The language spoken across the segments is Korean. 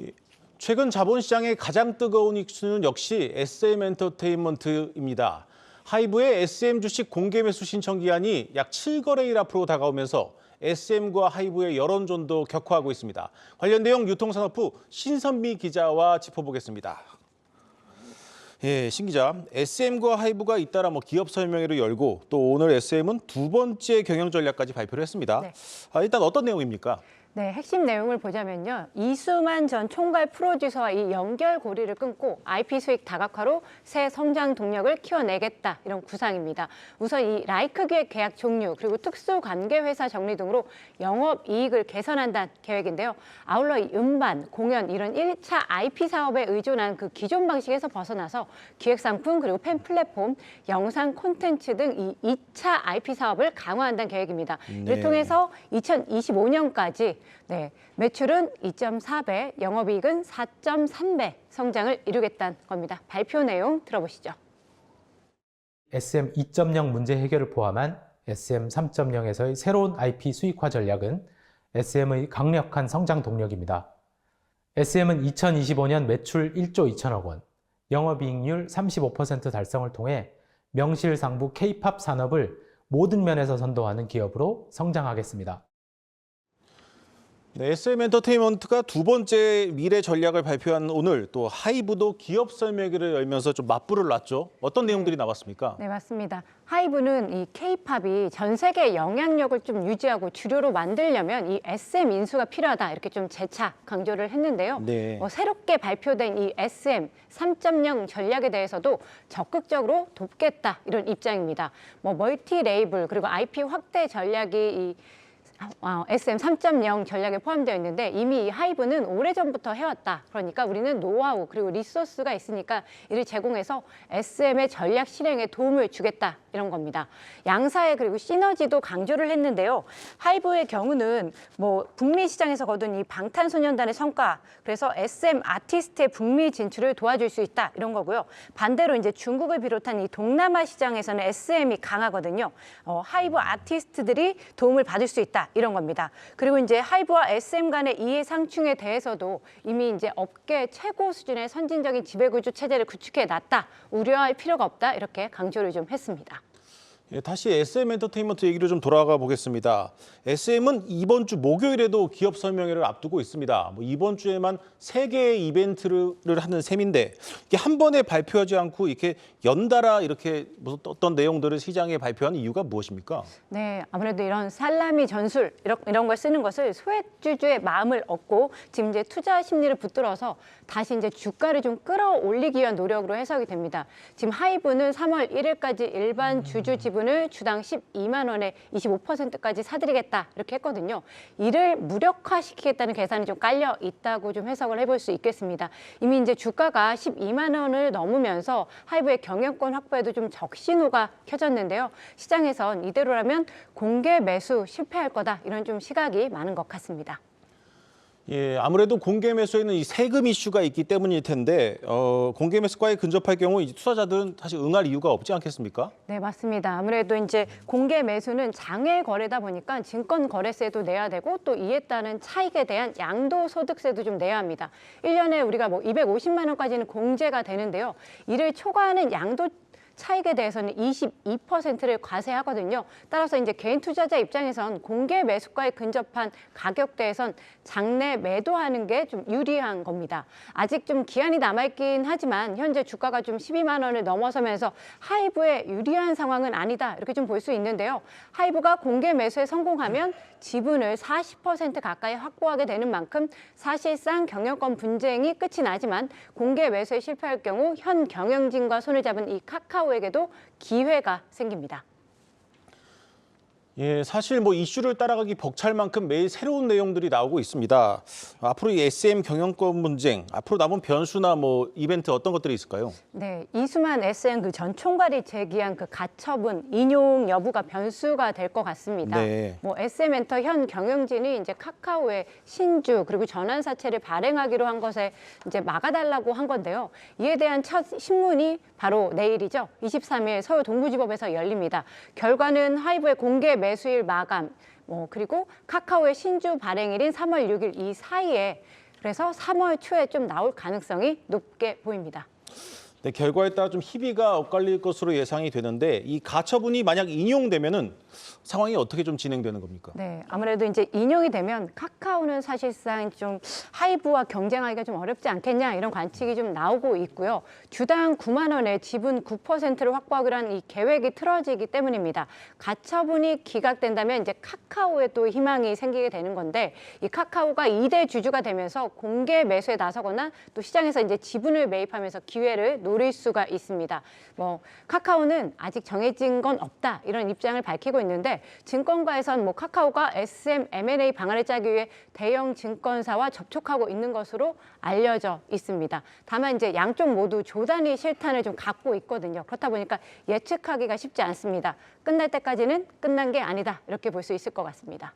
예, 최근 자본시장의 가장 뜨거운 이슈는 역시 SM엔터테인먼트입니다. 하이브의 SM 주식 공개 매수 신청 기한이 약 7거래일 앞으로 다가오면서 SM과 하이브의 여론전도 격화하고 있습니다. 관련 내용 유통산업부 신선미 기자와 짚어보겠습니다. 예, 신 기자, SM과 하이브가 잇따라 기업 설명회를 열고 또 오늘 SM은 두 번째 경영 전략까지 발표를 했습니다. 네. 일단 어떤 내용입니까? 네, 핵심 내용을 보자면요. 이수만 전 총괄 프로듀서와 이 연결고리를 끊고 IP 수익 다각화로 새 성장 동력을 키워내겠다, 이런 구상입니다. 우선 이 라이크 기획 계약 종류 그리고 특수관계회사 정리 등으로 영업이익을 개선한다는 계획인데요. 아울러 이 음반, 공연 이런 1차 IP 사업에 의존한 그 기존 방식에서 벗어나서 기획상품 그리고 팬 플랫폼, 영상 콘텐츠 등 이 2차 IP 사업을 강화한다는 계획입니다. 이를 통해서 2025년까지 매출은 2.4배, 영업이익은 4.3배 성장을 이루겠다는 겁니다. 발표 내용 들어보시죠. SM 2.0 문제 해결을 포함한 SM 3.0에서의 새로운 IP 수익화 전략은 SM의 강력한 성장 동력입니다. SM은 2025년 매출 1조 2천억 원, 영업이익률 35% 달성을 통해 명실상부 K-팝 산업을 모든 면에서 선도하는 기업으로 성장하겠습니다. 네, SM엔터테인먼트가 두 번째 미래 전략을 발표한 오늘 또 하이브도 기업 설명회를 열면서 좀 맞불을 놨죠. 어떤 내용들이 나왔습니까? 네, 맞습니다. 하이브는 이 K-팝이 전 세계 영향력을 좀 유지하고 주류로 만들려면 이 SM 인수가 필요하다, 이렇게 좀 재차 강조를 했는데요. 네. 새롭게 발표된 이 SM 3.0 전략에 대해서도 적극적으로 돕겠다, 이런 입장입니다. 멀티 레이블 그리고 IP 확대 전략이 SM 3.0 전략에 포함되어 있는데 이미 이 하이브는 오래전부터 해왔다. 그러니까 우리는 노하우 그리고 리소스가 있으니까 이를 제공해서 SM의 전략 실행에 도움을 주겠다, 이런 겁니다. 양사의 그리고 시너지도 강조를 했는데요. 하이브의 경우는 북미 시장에서 거둔 이 방탄소년단의 성과, 그래서 SM 아티스트의 북미 진출을 도와줄 수 있다, 이런 거고요. 반대로 이제 중국을 비롯한 이 동남아 시장에서는 SM이 강하거든요. 하이브 아티스트들이 도움을 받을 수 있다, 이런 겁니다. 그리고 이제 하이브와 SM 간의 이해 상충에 대해서도 이미 이제 업계 최고 수준의 선진적인 지배구조 체제를 구축해 놨다, 우려할 필요가 없다, 이렇게 강조를 좀 했습니다. 예, 다시 SM엔터테인먼트 얘기로 좀 돌아가 보겠습니다. SM은 이번 주 목요일에도 기업 설명회를 앞두고 있습니다. 이번 주에만 3개의 이벤트를 하는 셈인데 이게 한 번에 발표하지 않고 이렇게 연달아 이렇게 무슨 어떤 내용들을 시장에 발표하는 이유가 무엇입니까? 네, 아무래도 이런 살라미 전술 이런 걸 쓰는 것을 소액주주의 마음을 얻고 지금 이제 투자 심리를 붙들어서 다시 이제 주가를 좀 끌어올리기 위한 노력으로 해석이 됩니다. 지금 하이브는 3월 1일까지 일반 주주 지분을 주당 12만 원에 25%까지 사들이겠다, 이렇게 했거든요. 이를 무력화시키겠다는 계산이 좀 깔려 있다고 좀 해석을 해볼 수 있겠습니다. 이미 이제 주가가 12만 원을 넘으면서 하이브의 경영권 확보에도 좀 적신호가 켜졌는데요. 시장에선 이대로라면 공개 매수 실패할 거다, 이런 좀 시각이 많은 것 같습니다. 예, 아무래도 공개 매수에는 이 세금 이슈가 있기 때문일 텐데 공개 매수가에 근접할 경우 이제 투자자들은 사실 응할 이유가 없지 않겠습니까? 네, 맞습니다. 아무래도 이제 공개 매수는 장외 거래다 보니까 증권 거래세도 내야 되고 또 이에 따른 차익에 대한 양도소득세도 좀 내야 합니다. 1년에 우리가 250만 원까지는 공제가 되는데요. 이를 초과하는 양도 차익에 대해서는 22%를 과세하거든요. 따라서 이제 개인 투자자 입장에선 공개 매수가에 근접한 가격대에선 장내 매도하는 게 좀 유리한 겁니다. 아직 좀 기한이 남아있긴 하지만 현재 주가가 좀 12만 원을 넘어서면서 하이브에 유리한 상황은 아니다, 이렇게 좀 볼 수 있는데요. 하이브가 공개 매수에 성공하면 지분을 40% 가까이 확보하게 되는 만큼 사실상 경영권 분쟁이 끝이 나지만 공개 매수에 실패할 경우 현 경영진과 손을 잡은 이 카카오에게도 기회가 생깁니다. 예, 사실 이슈를 따라가기 벅찰 만큼 매일 새로운 내용들이 나오고 있습니다. 앞으로 이 SM 경영권 분쟁, 앞으로 남은 변수나 이벤트 어떤 것들이 있을까요? 네, 이수만 SM 그 전 총괄이 제기한 그 가처분 인용 여부가 변수가 될 것 같습니다. 네. SM엔터 현 경영진이 이제 카카오의 신주 그리고 전환 사채를 발행하기로 한 것에 이제 막아달라고 한 건데요. 이에 대한 첫 신문이 바로 내일이죠. 23일 서울 동부지법에서 열립니다. 결과는 하이브의 공개 매수일 마감, 그리고 카카오의 신주 발행일인 3월 6일 이 사이에 그래서 3월 초에 좀 나올 가능성이 높게 보입니다. 네, 결과에 따라 좀 희비가 엇갈릴 것으로 예상이 되는데 이 가처분이 만약 인용되면은 상황이 어떻게 좀 진행되는 겁니까? 네, 아무래도 이제 인용이 되면 카카오는 사실상 좀 하이브와 경쟁하기가 좀 어렵지 않겠냐 이런 관측이 좀 나오고 있고요. 주당 9만 원에 지분 9%를 확보하기로 한 이 계획이 틀어지기 때문입니다. 가처분이 기각된다면 이제 카카오에 또 희망이 생기게 되는 건데 이 카카오가 2대 주주가 되면서 공개 매수에 나서거나 또 시장에서 이제 지분을 매입하면서 기회를 노릴 수가 있습니다. 뭐 카카오는 아직 정해진 건 없다 이런 입장을 밝히고 있는데 증권가에선 뭐 카카오가 SM M&A 방안을 짜기 위해 대형 증권사와 접촉하고 있는 것으로 알려져 있습니다. 다만 이제 양쪽 모두 조단위 실탄을 좀 갖고 있거든요. 그렇다 보니까 예측하기가 쉽지 않습니다. 끝날 때까지는 끝난 게 아니다 이렇게 볼 수 있을 것 같습니다.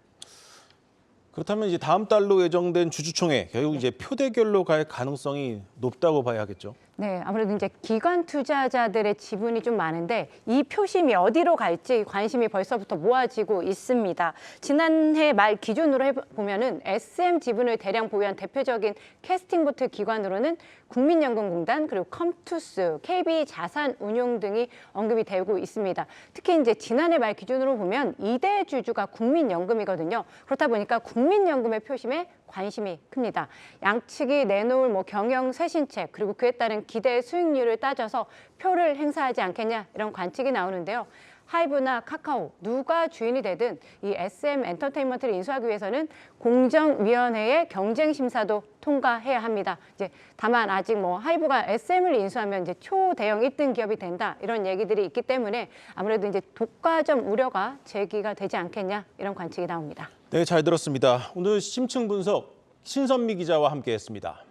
그렇다면 이제 다음 달로 예정된 주주총회 결국 이제 표대결로 갈 가능성이 높다고 봐야겠죠. 네, 아무래도 이제 기관 투자자들의 지분이 좀 많은데 이 표심이 어디로 갈지 관심이 벌써부터 모아지고 있습니다. 지난해 말 기준으로 해보면은 SM 지분을 대량 보유한 대표적인 캐스팅보트 기관으로는 국민연금공단 그리고 컴투스, KB자산운용 등이 언급이 되고 있습니다. 특히 이제 지난해 말 기준으로 보면 2대 주주가 국민연금이거든요. 그렇다 보니까 국민연금의 표심에 관심이 큽니다. 양측이 내놓을 뭐 경영 쇄신책 그리고 그에 따른 기대 수익률을 따져서 표를 행사하지 않겠냐 이런 관측이 나오는데요. 하이브나 카카오 누가 주인이 되든 이 SM 엔터테인먼트를 인수하기 위해서는 공정위원회의 경쟁 심사도 통과해야 합니다. 이제 다만 아직 뭐 하이브가 SM을 인수하면 이제 초대형 1등 기업이 된다 이런 얘기들이 있기 때문에 아무래도 이제 독과점 우려가 제기가 되지 않겠냐 이런 관측이 나옵니다. 네, 잘 들었습니다. 오늘 심층 분석 신선미 기자와 함께했습니다.